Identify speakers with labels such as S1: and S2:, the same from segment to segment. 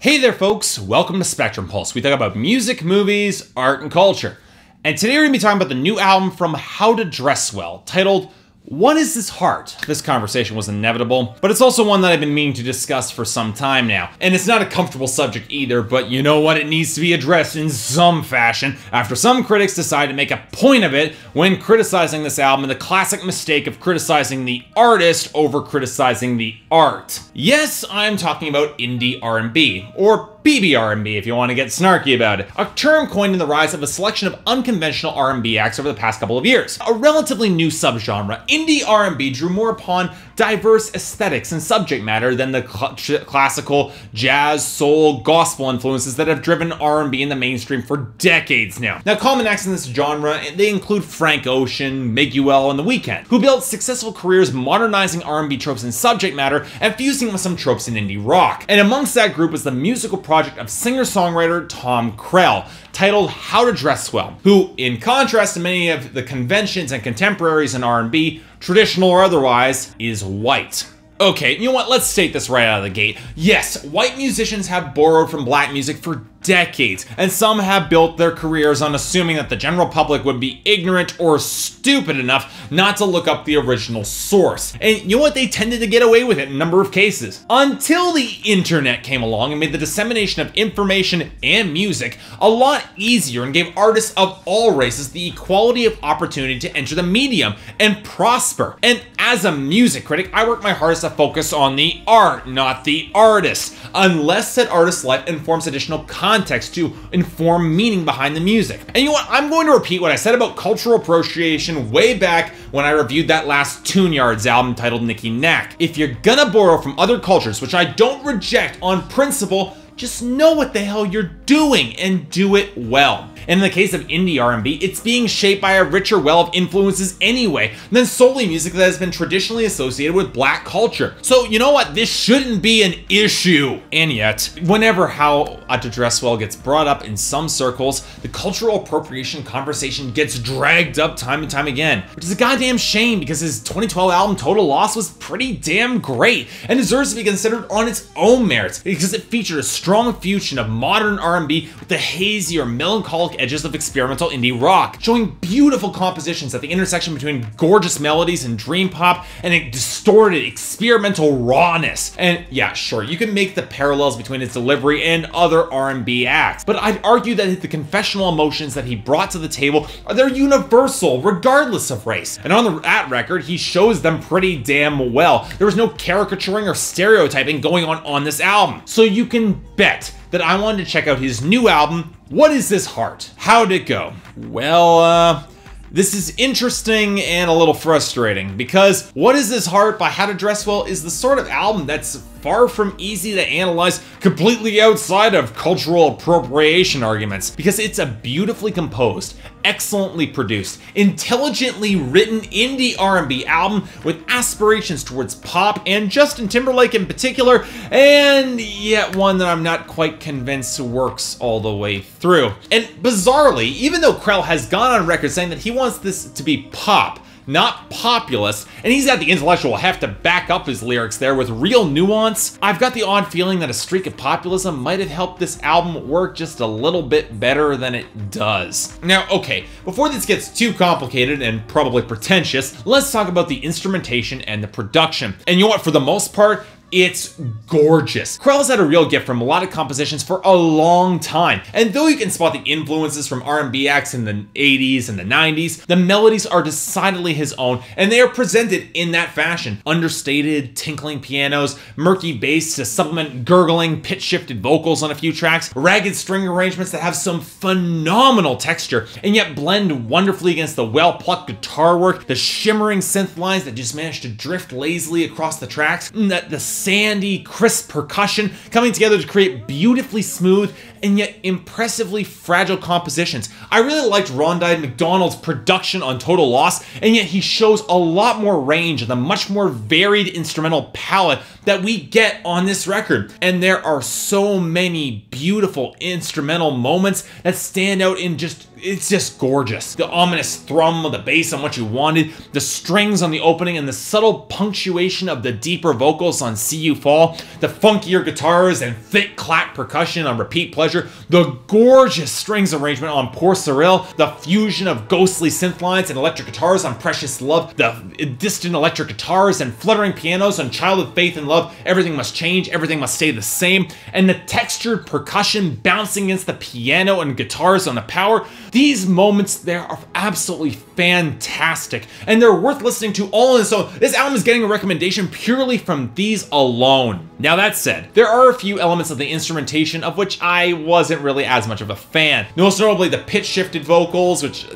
S1: Hey there folks, welcome to Spectrum Pulse. We talk about music, movies, art, and culture. And today we're going to be talking about the new album from How to Dress Well, titled What Is This Heart? This conversation was inevitable, but it's also one that I've been meaning to discuss for some time now. And it's not a comfortable subject either, but you know what? It needs to be addressed in some fashion after some critics decide to make a point of it when criticizing this album and the classic mistake of criticizing the artist over criticizing the art. Yes, I'm talking about indie R&B, or PBR&B if you want to get snarky about it, a term coined in the rise of a selection of unconventional R&B acts over the past couple of years. A relatively new subgenre, indie R&B drew more upon diverse aesthetics and subject matter than the classical jazz, soul, gospel influences that have driven R&B in the mainstream for decades now. Now, common acts in this genre, they include Frank Ocean, Miguel, and The Weeknd, who built successful careers modernizing R&B tropes and subject matter and fusing with some tropes in indie rock. And amongst that group was the musical project of singer-songwriter Tom Krell, titled How to Dress Well, who, in contrast to many of the conventions and contemporaries in R&B, traditional or otherwise, is white. Okay, you know what, let's state this right out of the gate. Yes, white musicians have borrowed from black music for decades, and some have built their careers on assuming that the general public would be ignorant or stupid enough not to look up the original source. And you know what, they tended to get away with it in a number of cases. Until the internet came along and made the dissemination of information and music a lot easier and gave artists of all races the equality of opportunity to enter the medium and prosper. And as a music critic, I work my hardest to focus on the art, not the artist, unless said artist's life informs additional context to inform meaning behind the music. And you know what? I'm going to repeat what I said about cultural appropriation way back when I reviewed that last Tune-Yards album titled Nicky Knack. If you're gonna borrow from other cultures, which I don't reject on principle, just know what the hell you're doing and do it well. And in the case of indie R&B, it's being shaped by a richer well of influences anyway than solely music that has been traditionally associated with black culture. So you know what? This shouldn't be an issue. And yet, whenever How to Dress Well gets brought up in some circles, the cultural appropriation conversation gets dragged up time and time again, which is a goddamn shame because his 2012 album Total Loss was pretty damn great and deserves to be considered on its own merits because it featured a strong fusion of modern R&B with the hazy or melancholic edges of experimental indie rock, showing beautiful compositions at the intersection between gorgeous melodies and dream pop and a distorted experimental rawness. And yeah, sure, you can make the parallels between his delivery and other R&B acts, but I'd argue that the confessional emotions that he brought to the table they're universal regardless of race. And on that record, he shows them pretty damn well. There was no caricaturing or stereotyping going on this album. So you can bet that I wanted to check out his new album, What Is This Heart? How'd it go? Well, this is interesting and a little frustrating because What Is This Heart by How to Dress Well is the sort of album that's far from easy to analyze completely outside of cultural appropriation arguments because it's a beautifully composed, excellently produced, intelligently written indie R&B album with aspirations towards pop and Justin Timberlake in particular, and yet one that I'm not quite convinced works all the way through. And bizarrely, even though Krell has gone on record saying that he wants this to be pop, not populist, and he's had the intellectual heft to back up his lyrics there with real nuance, I've got the odd feeling that a streak of populism might have helped this album work just a little bit better than it does. Now, okay, before this gets too complicated and probably pretentious, let's talk about the instrumentation and the production. And you know what, for the most part, it's gorgeous. Krell's had a real gift from melodic compositions for a long time, and though you can spot the influences from R&B acts in the 80s and the 90s, the melodies are decidedly his own, and they are presented in that fashion. Understated, tinkling pianos, murky bass to supplement gurgling, pitch-shifted vocals on a few tracks, ragged string arrangements that have some phenomenal texture, and yet blend wonderfully against the well-plucked guitar work, the shimmering synth lines that just manage to drift lazily across the tracks, and the sandy, crisp percussion coming together to create beautifully smooth and yet impressively fragile compositions. I really liked Rondine McDonald's production on Total Loss, and yet he shows a lot more range and a much more varied instrumental palette that we get on this record. And there are so many beautiful instrumental moments that stand out in it's just gorgeous. The ominous thrum of the bass on What You Wanted, the strings on the opening, and the subtle punctuation of the deeper vocals on See You Fall, the funkier guitars and thick clap percussion on Repeat Pleasure, the gorgeous strings arrangement on Pour Cyril, the fusion of ghostly synth lines and electric guitars on Precious Love, the distant electric guitars and fluttering pianos on Child of Faith and Love, Everything Must Change, Everything Must Stay the Same, and the textured percussion bouncing against the piano and guitars on The Power. These moments there are absolutely fantastic, and they're worth listening to all on its own. This album is getting a recommendation purely from these alone. Now that said, there are a few elements of the instrumentation of which I wasn't really as much of a fan. Most notably the pitch-shifted vocals, which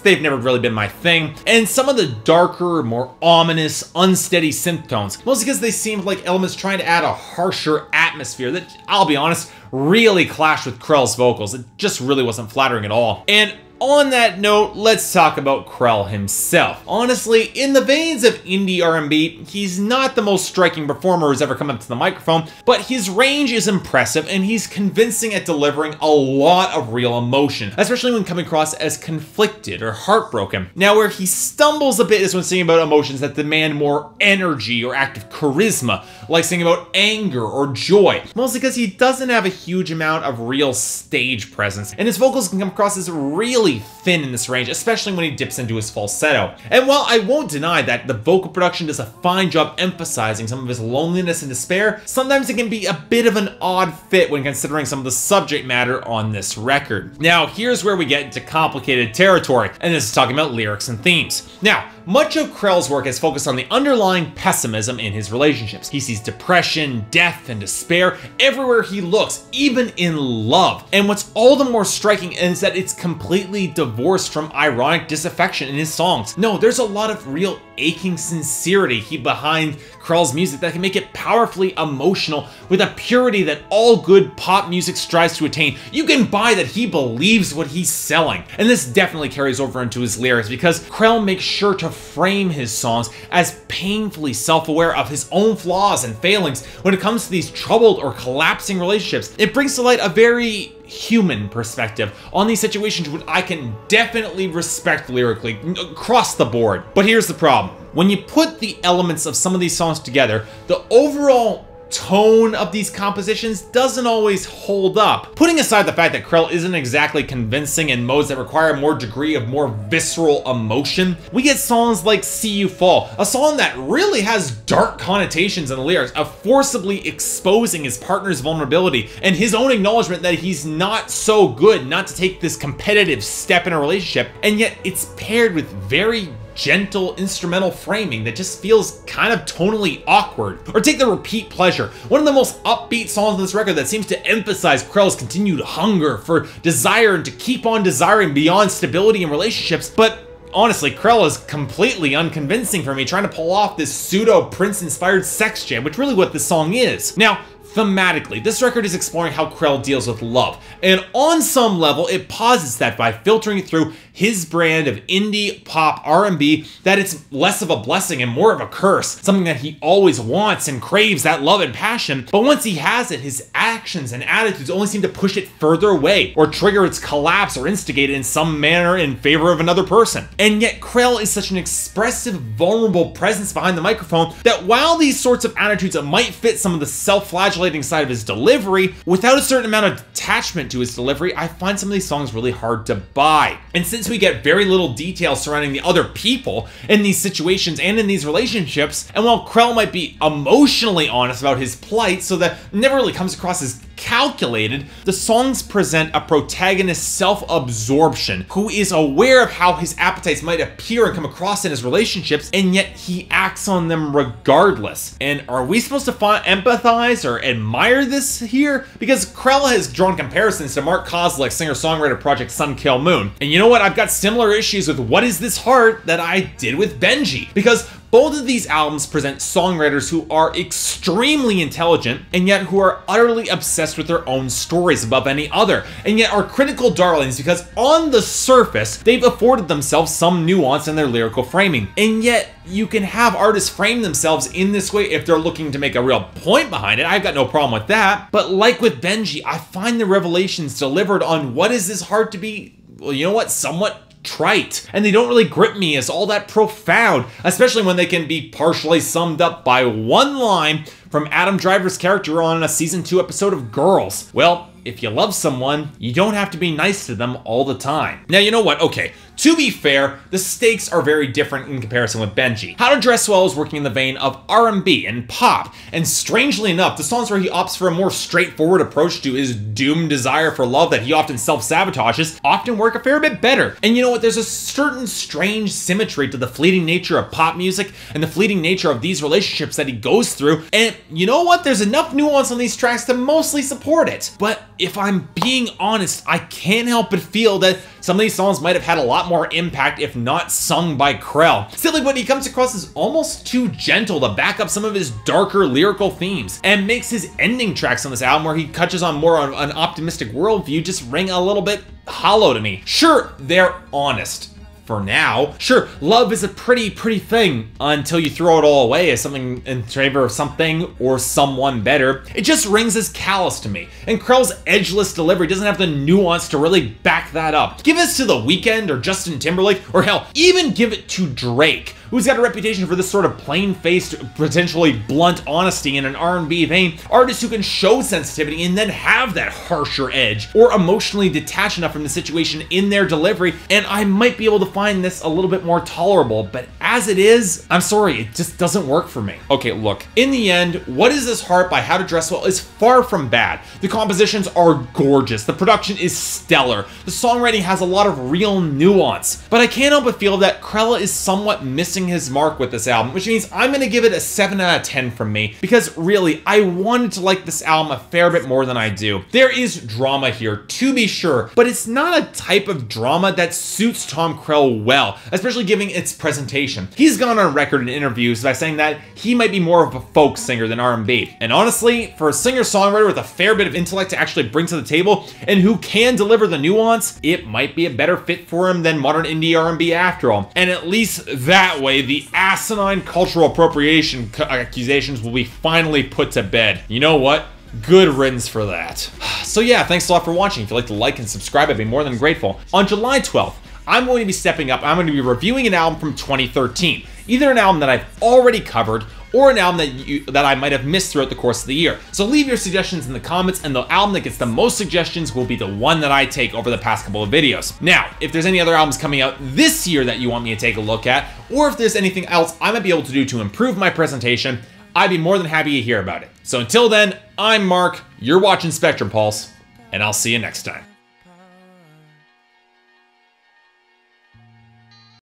S1: they've never really been my thing, and some of the darker, more ominous, unsteady synth tones, mostly because they seemed like elements trying to add a harsher atmosphere that, I'll be honest, really clashed with Krell's vocals. It just really wasn't flattering at all. And on that note, let's talk about Krell himself. Honestly, in the veins of indie R&B, he's not the most striking performer who's ever come up to the microphone, but his range is impressive and he's convincing at delivering a lot of real emotion, especially when coming across as conflicted or heartbroken. Now, where he stumbles a bit is when singing about emotions that demand more energy or active charisma, like singing about anger or joy, mostly because he doesn't have a huge amount of real stage presence, and his vocals can come across as really thin in this range, especially when he dips into his falsetto. And while I won't deny that the vocal production does a fine job emphasizing some of his loneliness and despair, sometimes it can be a bit of an odd fit when considering some of the subject matter on this record. Now, here's where we get into complicated territory, and this is talking about lyrics and themes. Now, much of Krell's work is focused on the underlying pessimism in his relationships. He sees depression, death, and despair everywhere he looks, even in love. And what's all the more striking is that it's completely divorced from ironic disaffection in his songs. No, there's a lot of real aching sincerity behind Krell's music that can make it powerfully emotional with a purity that all good pop music strives to attain. You can buy that he believes what he's selling. And this definitely carries over into his lyrics because Krell makes sure to frame his songs as painfully self-aware of his own flaws and failings when it comes to these troubled or collapsing relationships. It brings to light a very human perspective on these situations, which I can definitely respect lyrically across the board. But here's the problem. When you put the elements of some of these songs together, the overall tone of these compositions doesn't always hold up. Putting aside the fact that Krell isn't exactly convincing in modes that require a more degree of more visceral emotion, we get songs like See You Fall, a song that really has dark connotations in the lyrics of forcibly exposing his partner's vulnerability and his own acknowledgement that he's not so good not to take this competitive step in a relationship, and yet it's paired with very gentle instrumental framing that just feels kind of tonally awkward. Or take the Repeat Pleasure, one of the most upbeat songs on this record that seems to emphasize Krell's continued hunger for desire and to keep on desiring beyond stability in relationships, but honestly, Krell is completely unconvincing for me trying to pull off this pseudo-Prince-inspired sex jam, which really what this song is. Now, thematically, this record is exploring how Krell deals with love, and on some level, it posits that by filtering through his brand of indie pop R&B, that it's less of a blessing and more of a curse, something that he always wants and craves, that love and passion, but once he has it, his actions and attitudes only seem to push it further away, or trigger its collapse or instigate it in some manner in favor of another person. And yet Krell is such an expressive, vulnerable presence behind the microphone that while these sorts of attitudes might fit some of the self-flagellating side of his delivery, without a certain amount of attachment to his delivery, I find some of these songs really hard to buy. And since we get very little detail surrounding the other people in these situations and in these relationships, and while Krell might be emotionally honest about his plight so that it never really comes across as calculated, the songs present a protagonist self-absorption who is aware of how his appetites might appear and come across in his relationships, and yet he acts on them regardless. And are we supposed to empathize or admire this here? Because Krell has drawn comparisons to Mark Kozlik's singer-songwriter project Sun Kil Moon. And you know what? I've got similar issues with What Is This Heart that I did with Benji. Because Both of these albums present songwriters who are extremely intelligent and yet who are utterly obsessed with their own stories above any other, and yet are critical darlings because on the surface they've afforded themselves some nuance in their lyrical framing. And yet you can have artists frame themselves in this way if they're looking to make a real point behind it. I've got no problem with that. But like with Benji, I find the revelations delivered on what is this hard to be, well, you know what, somewhat trite, and they don't really grip me as all that profound, especially when they can be partially summed up by one line from Adam Driver's character on a season 2 episode of Girls. Well, if you love someone, you don't have to be nice to them all the time. Now, you know what? Okay, to be fair, the stakes are very different in comparison with Benji. How to Dress Well is working in the vein of R&B and pop, and strangely enough, the songs where he opts for a more straightforward approach to his doomed desire for love that he often self-sabotages often work a fair bit better. And you know what? There's a certain strange symmetry to the fleeting nature of pop music and the fleeting nature of these relationships that he goes through, and you know what? There's enough nuance on these tracks to mostly support it. But if I'm being honest, I can't help but feel that some of these songs might have had a lot more impact if not sung by Krell. Simply put, he comes across as almost too gentle to back up some of his darker lyrical themes, and makes his ending tracks on this album, where he touches on more on an optimistic worldview, just ring a little bit hollow to me. Sure, they're honest. For now. Sure, love is a pretty thing until you throw it all away as something in favor of something or someone better. It just rings as callous to me, and Krell's edgeless delivery doesn't have the nuance to really back that up. Give this to The Weeknd or Justin Timberlake, or hell, even give it to Drake, who's got a reputation for this sort of plain-faced, potentially blunt honesty in an R&B vein. Artists who can show sensitivity and then have that harsher edge, or emotionally detach enough from the situation in their delivery, and I might be able to find this a little bit more tolerable, but as it is, I'm sorry, it just doesn't work for me. Okay, look, in the end, What Is This Heart by How to Dress Well is far from bad. The compositions are gorgeous, the production is stellar, the songwriting has a lot of real nuance, but I can't help but feel that Krell is somewhat missing his mark with this album, which means I'm gonna give it a 7 out of 10 from me, because really, I wanted to like this album a fair bit more than I do. There is drama here, to be sure, but it's not a type of drama that suits Tom Krell well, especially given its presentation. He's gone on record in interviews by saying that he might be more of a folk singer than R&B. And honestly, for a singer-songwriter with a fair bit of intellect to actually bring to the table, and who can deliver the nuance, it might be a better fit for him than modern indie R&B after all. And at least that way, the asinine cultural appropriation accusations will be finally put to bed. You know what? Good riddance for that. So yeah, thanks a lot for watching. If you'd like to like and subscribe, I'd be more than grateful. On July 12th, I'm going to be stepping up. I'm going to be reviewing an album from 2013. Either an album that I've already covered, or an album that I might have missed throughout the course of the year. So leave your suggestions in the comments, and the album that gets the most suggestions will be the one that I take over the past couple of videos. Now, if there's any other albums coming out this year that you want me to take a look at, or if there's anything else I might be able to do to improve my presentation, I'd be more than happy to hear about it. So until then, I'm Mark, you're watching Spectrum Pulse, and I'll see you next time.